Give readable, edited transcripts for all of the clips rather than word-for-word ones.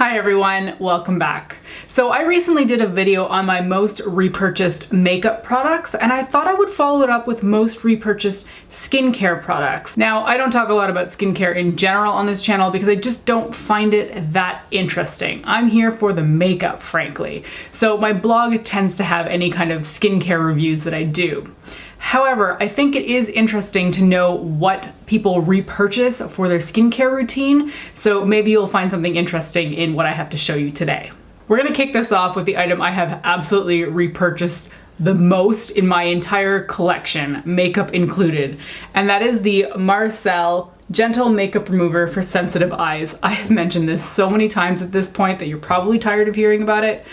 Hi everyone, welcome back. So I recently did a video on my most repurchased makeup products, and I thought I would follow it up with most repurchased skincare products. Now, I don't talk a lot about skincare in general on this channel because I just don't find it that interesting. I'm here for the makeup, frankly. So my blog tends to have any kind of skincare reviews that I do. However, I think it is interesting to know what people repurchase for their skincare routine, so maybe you'll find something interesting in what I have to show you today. We're gonna kick this off with the item I have absolutely repurchased the most in my entire collection, makeup included, and that is the Marcelle Gentle Makeup Remover for Sensitive Eyes. I have mentioned this so many times at this point that you're probably tired of hearing about it.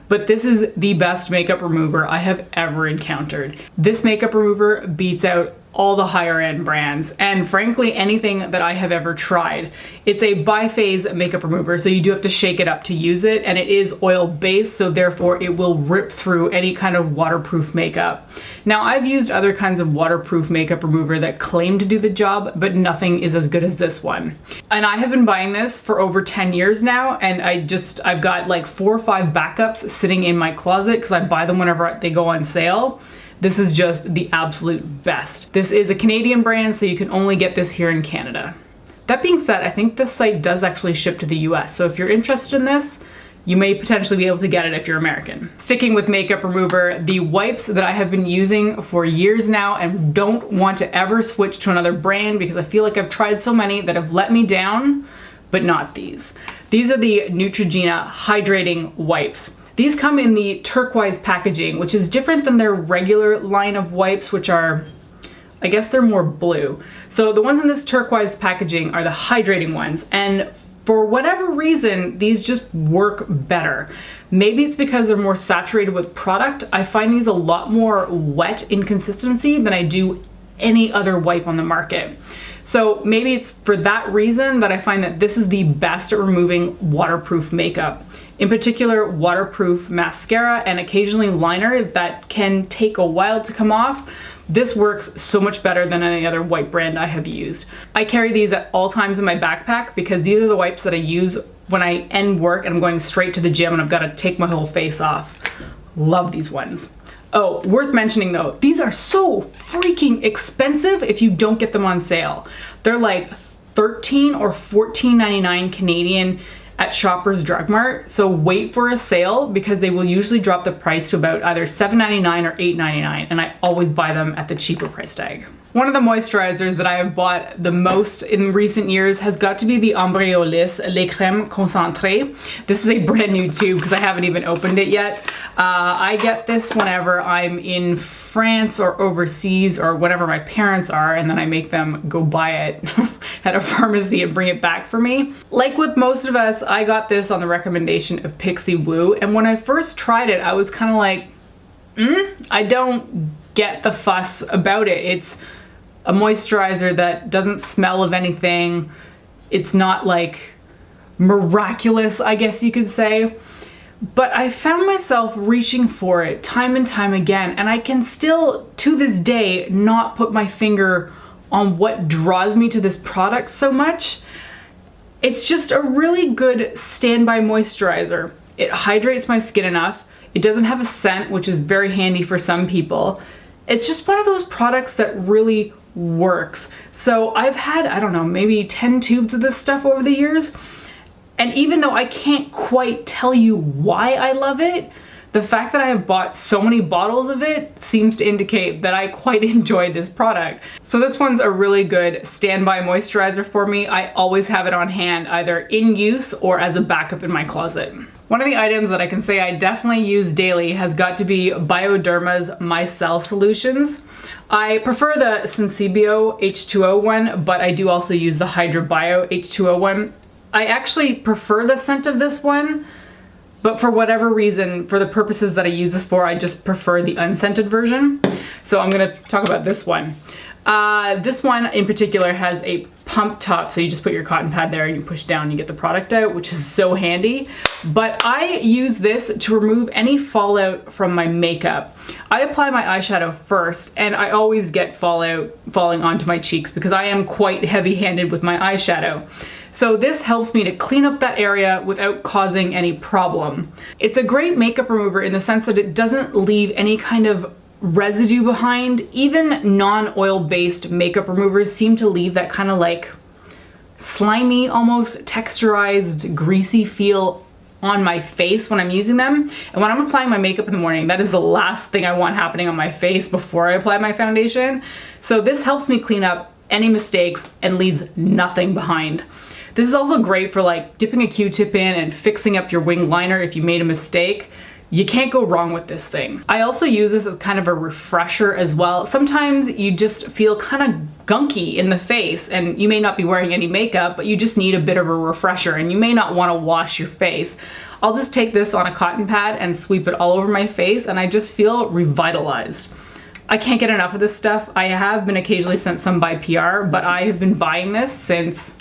But this is the best makeup remover I have ever encountered. This makeup remover beats out all the higher end brands and frankly anything that I have ever tried. It's a bi-phase makeup remover, so you do have to shake it up to use it, and it is oil based, so therefore it will rip through any kind of waterproof makeup. Now, I've used other kinds of waterproof makeup remover that claim to do the job, but nothing is as good as this one. And I have been buying this for over 10 years now, and I've got like 4 or 5 backups sitting in my closet because I buy them whenever they go on sale. This is just the absolute best. This is a Canadian brand, so you can only get this here in Canada. That being said, I think this site does actually ship to the US, so if you're interested in this, you may potentially be able to get it if you're American. Sticking with makeup remover, the wipes that I have been using for years now and don't want to ever switch to another brand because I feel like I've tried so many that have let me down, but not these. These are the Neutrogena Hydrating Wipes. These come in the turquoise packaging, which is different than their regular line of wipes, which are, I guess they're more blue. So the ones in this turquoise packaging are the hydrating ones, and for whatever reason, these just work better. Maybe it's because they're more saturated with product. I find these a lot more wet in consistency than I do any other wipe on the market. So maybe it's for that reason that I find that this is the best at removing waterproof makeup. In particular, waterproof mascara and occasionally liner that can take a while to come off. This works so much better than any other wipe brand I have used. I carry these at all times in my backpack because these are the wipes that I use when I end work and I'm going straight to the gym and I've got to take my whole face off. Love these ones. Oh, worth mentioning though, these are so freaking expensive if you don't get them on sale. They're like $13 or $14.99 Canadian at Shoppers Drug Mart, so wait for a sale because they will usually drop the price to about either $7.99 or $8.99, and I always buy them at the cheaper price tag. One of the moisturizers that I have bought the most in recent years has got to be the Embryolisse Les Crèmes Concentrées. This is a brand new tube because I haven't even opened it yet. I get this whenever I'm in France or overseas or whenever my parents are, and then I make them go buy it at a pharmacy and bring it back for me. Like with most of us, I got this on the recommendation of Pixie Woo, and when I first tried it, I was kind of like, I don't get the fuss about it. It's a moisturizer that doesn't smell of anything. It's not like miraculous, I guess you could say. But I found myself reaching for it time and time again, and I can still, to this day, not put my finger on what draws me to this product so much. It's just a really good standby moisturizer. It hydrates my skin enough. It doesn't have a scent, which is very handy for some people. It's just one of those products that really works. So I've had, I don't know, maybe 10 tubes of this stuff over the years. And even though I can't quite tell you why I love it, the fact that I have bought so many bottles of it seems to indicate that I quite enjoy this product. So this one's a really good standby moisturizer for me. I always have it on hand, either in use or as a backup in my closet. One of the items that I can say I definitely use daily has got to be Bioderma's Micelle Solutions. I prefer the Sensibio H2O one, but I do also use the Hydra Bio H2O one. I actually prefer the scent of this one, but for whatever reason, for the purposes that I use this for, I just prefer the unscented version. So I'm gonna talk about this one. This one in particular has a pump top, so you just put your cotton pad there and you push down and you get the product out, which is so handy. But I use this to remove any fallout from my makeup. I apply my eyeshadow first, and I always get fallout falling onto my cheeks because I am quite heavy-handed with my eyeshadow. So this helps me to clean up that area without causing any problem. It's a great makeup remover in the sense that it doesn't leave any kind of residue behind. Even non-oil based makeup removers seem to leave that kind of like slimy, almost texturized, greasy feel on my face when I'm using them. And when I'm applying my makeup in the morning, that is the last thing I want happening on my face before I apply my foundation. So this helps me clean up any mistakes and leaves nothing behind. This is also great for like dipping a Q-tip in and fixing up your wing liner if you made a mistake. You can't go wrong with this thing. I also use this as kind of a refresher as well. Sometimes you just feel kind of gunky in the face and you may not be wearing any makeup, but you just need a bit of a refresher and you may not want to wash your face. I'll just take this on a cotton pad and sweep it all over my face and I just feel revitalized. I can't get enough of this stuff. I have been occasionally sent some by PR, but I have been buying this since,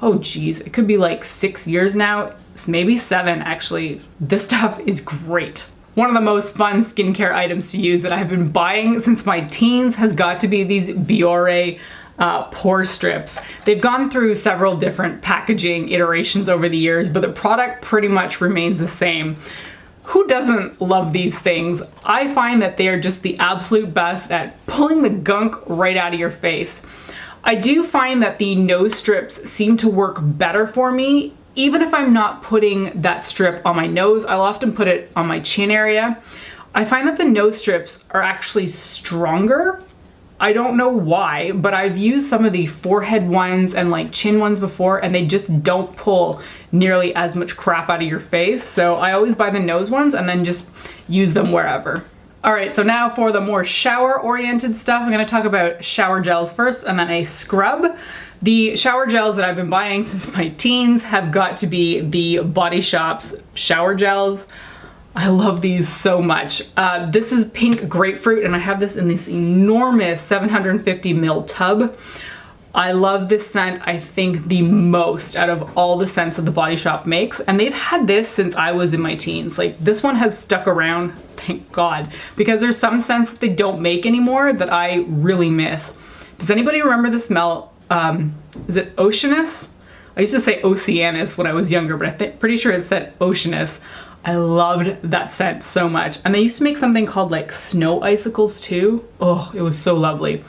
oh geez, it could be like 6 years now. Maybe 7 actually. This stuff is great. One of the most fun skincare items to use that I've been buying since my teens has got to be these Biore pore strips. They've gone through several different packaging iterations over the years, but the product pretty much remains the same. Who doesn't love these things? I find that they are just the absolute best at pulling the gunk right out of your face. I do find that the nose strips seem to work better for me. Even if I'm not putting that strip on my nose, I'll often put it on my chin area. I find that the nose strips are actually stronger. I don't know why, but I've used some of the forehead ones and like chin ones before and they just don't pull nearly as much crap out of your face. So I always buy the nose ones and then just use them wherever. All right, so now for the more shower-oriented stuff, I'm gonna talk about shower gels first and then a scrub. The shower gels that I've been buying since my teens have got to be the Body Shop's shower gels. I love these so much. This is pink grapefruit and I have this in this enormous 750 ml tub. I love this scent, I think, the most out of all the scents that the Body Shop makes. And they've had this since I was in my teens. Like, this one has stuck around, thank God, because there's some scents that they don't make anymore that I really miss. Does anybody remember the smell? Is it Oceanus? I used to say Oceanus when I was younger, but I'm pretty sure it said Oceanus. I loved that scent so much. And they used to make something called like snow icicles too. Oh, it was so lovely.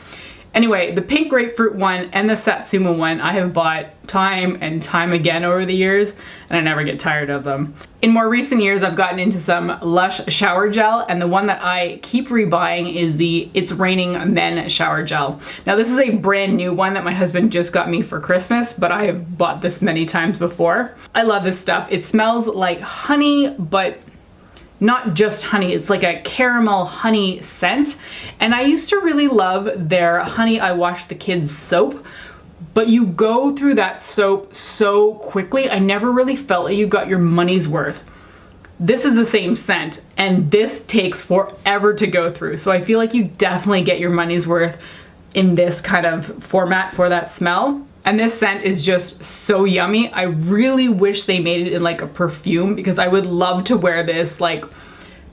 Anyway, the pink grapefruit one and the Satsuma one I have bought time and time again over the years, and I never get tired of them. In more recent years, I've gotten into some Lush shower gel, and the one that I keep rebuying is the It's Raining Men shower gel. Now, this is a brand new one that my husband just got me for Christmas, but I have bought this many times before. I love this stuff. It smells like honey, but not just honey, it's like a caramel honey scent. And I used to really love their Honey I Wash the Kids soap, but you go through that soap so quickly. I never really felt like you got your money's worth. This is the same scent and this takes forever to go through. So I feel like you definitely get your money's worth in this kind of format for that smell. And this scent is just so yummy. I really wish they made it in like a perfume because I would love to wear this like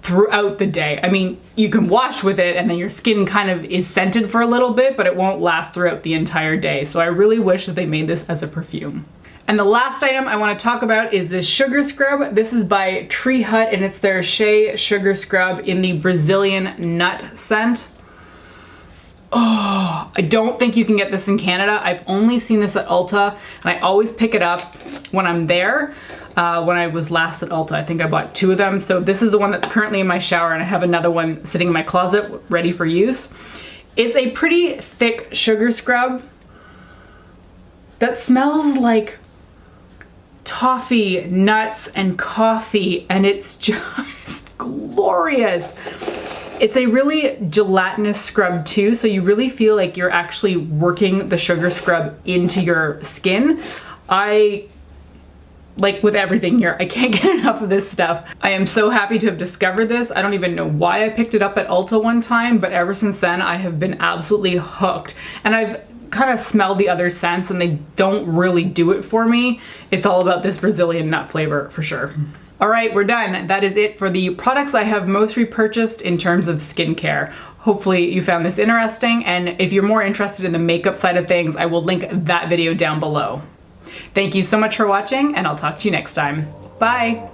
throughout the day. I mean, you can wash with it and then your skin kind of is scented for a little bit, but it won't last throughout the entire day. So I really wish that they made this as a perfume. And the last item I want to talk about is this sugar scrub. This is by Tree Hut and it's their Shea Sugar Scrub in the Brazilian Nut scent. Oh, I don't think you can get this in Canada. I've only seen this at Ulta and I always pick it up when I'm there. When I was last at Ulta, I think I bought 2 of them. So this is the one that's currently in my shower and I have another one sitting in my closet ready for use. It's a pretty thick sugar scrub that smells like toffee, nuts, and coffee, and it's just glorious. It's a really gelatinous scrub too, so you really feel like you're actually working the sugar scrub into your skin. Like with everything here, I can't get enough of this stuff. I am so happy to have discovered this. I don't even know why I picked it up at Ulta one time, but ever since then I have been absolutely hooked. And I've kind of smelled the other scents and they don't really do it for me. It's all about this Brazilian nut flavor for sure. All right, we're done. That is it for the products I have most repurchased in terms of skincare. Hopefully you found this interesting, and if you're more interested in the makeup side of things, I will link that video down below. Thank you so much for watching, and I'll talk to you next time. Bye!